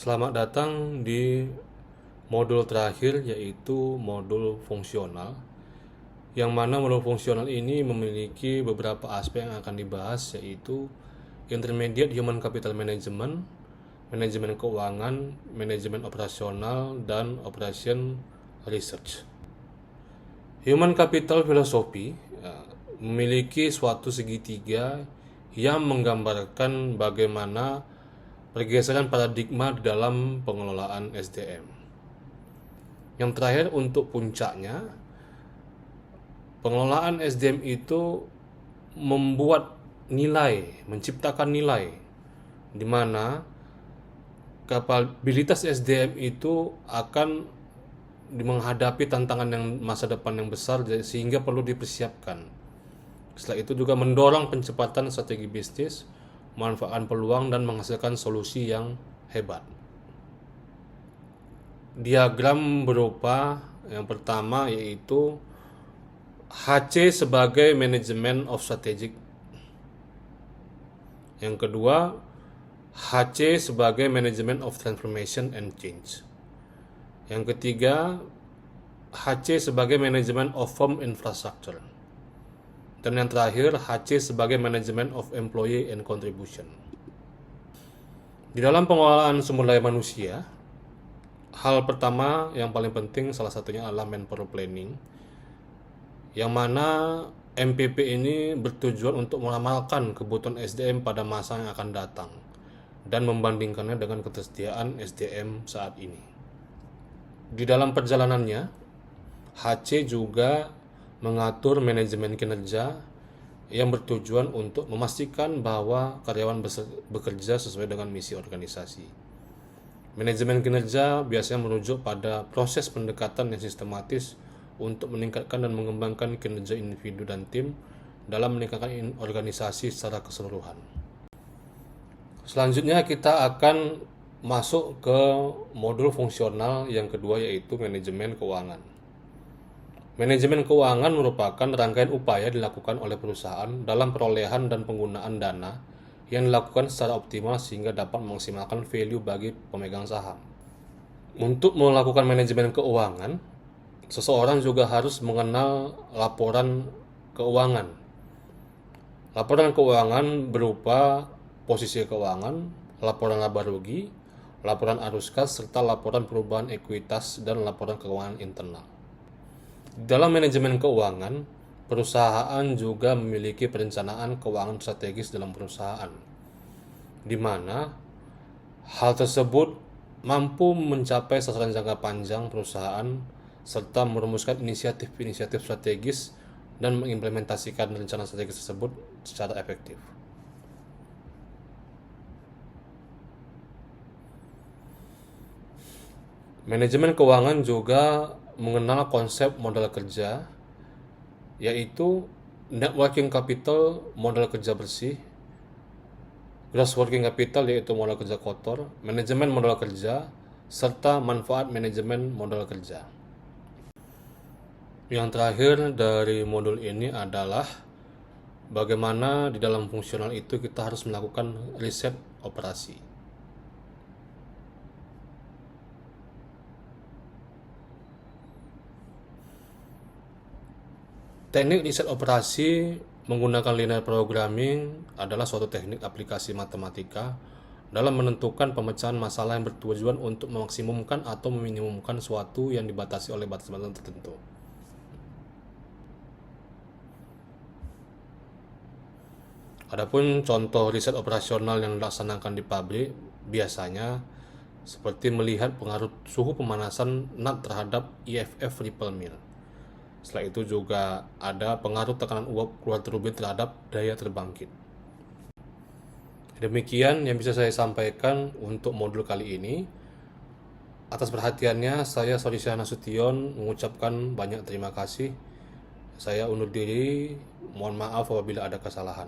Selamat datang di modul terakhir, yaitu modul fungsional, yang mana modul fungsional ini memiliki beberapa aspek yang akan dibahas, yaitu intermediate human capital management, manajemen keuangan, manajemen operasional, dan operation research. Human capital philosophy memiliki suatu segitiga yang menggambarkan bagaimana pergeseran paradigma di dalam pengelolaan SDM. Yang terakhir, untuk puncaknya, pengelolaan SDM itu membuat nilai, menciptakan nilai, di mana kapabilitas SDM itu akan menghadapi tantangan yang masa depan yang besar, sehingga perlu dipersiapkan. Setelah itu juga mendorong pencepatan strategi bisnis, memanfaatkan peluang, dan menghasilkan solusi yang hebat. Diagram berupa yang pertama, yaitu HC sebagai Management of Strategic. Yang kedua, HC sebagai Management of Transformation and Change. Yang ketiga, HC sebagai Management of Firm Infrastructure. Dan yang terakhir, HC sebagai Management of Employee and Contribution. Di dalam pengelolaan sumber daya manusia, hal pertama yang paling penting salah satunya adalah manpower planning, yang mana MPP ini bertujuan untuk meramalkan kebutuhan SDM pada masa yang akan datang dan membandingkannya dengan ketersediaan SDM saat ini. Di dalam perjalanannya, HC juga mengatur manajemen kinerja yang bertujuan untuk memastikan bahwa karyawan bekerja sesuai dengan misi organisasi. Manajemen kinerja biasanya merujuk pada proses pendekatan yang sistematis untuk meningkatkan dan mengembangkan kinerja individu dan tim dalam meningkatkan organisasi secara keseluruhan. Selanjutnya kita akan masuk ke modul fungsional yang kedua, yaitu manajemen keuangan. Manajemen keuangan merupakan rangkaian upaya dilakukan oleh perusahaan dalam perolehan dan penggunaan dana yang dilakukan secara optimal sehingga dapat memaksimalkan value bagi pemegang saham. Untuk melakukan manajemen keuangan, seseorang juga harus mengenal laporan keuangan. Laporan keuangan berupa posisi keuangan, laporan laba rugi, laporan arus kas, serta laporan perubahan ekuitas dan laporan keuangan internal. Dalam manajemen keuangan, perusahaan juga memiliki perencanaan keuangan strategis dalam perusahaan, di mana hal tersebut mampu mencapai sasaran jangka panjang perusahaan serta merumuskan inisiatif-inisiatif strategis dan mengimplementasikan rencana strategis tersebut secara efektif. Manajemen keuangan juga mengenal konsep modal kerja, yaitu net working capital, modal kerja bersih, gross working capital, yaitu modal kerja kotor, manajemen modal kerja, serta manfaat manajemen modal kerja. Yang terakhir dari modul ini adalah bagaimana di dalam fungsional itu kita harus melakukan riset operasi. Teknik riset operasi menggunakan linear programming adalah suatu teknik aplikasi matematika dalam menentukan pemecahan masalah yang bertujuan untuk memaksimumkan atau meminimumkan suatu yang dibatasi oleh batas-batas tertentu. Adapun contoh riset operasional yang dilaksanakan di pabrik biasanya seperti melihat pengaruh suhu pemanasan nut terhadap IFF ripple mill. Setelah itu juga ada pengaruh tekanan uap keluar turbin terhadap daya terbangkit. Demikian yang bisa saya sampaikan untuk modul kali ini. Atas perhatiannya, saya Sodisha Nasution mengucapkan banyak terima kasih. Saya undur diri, mohon maaf apabila ada kesalahan.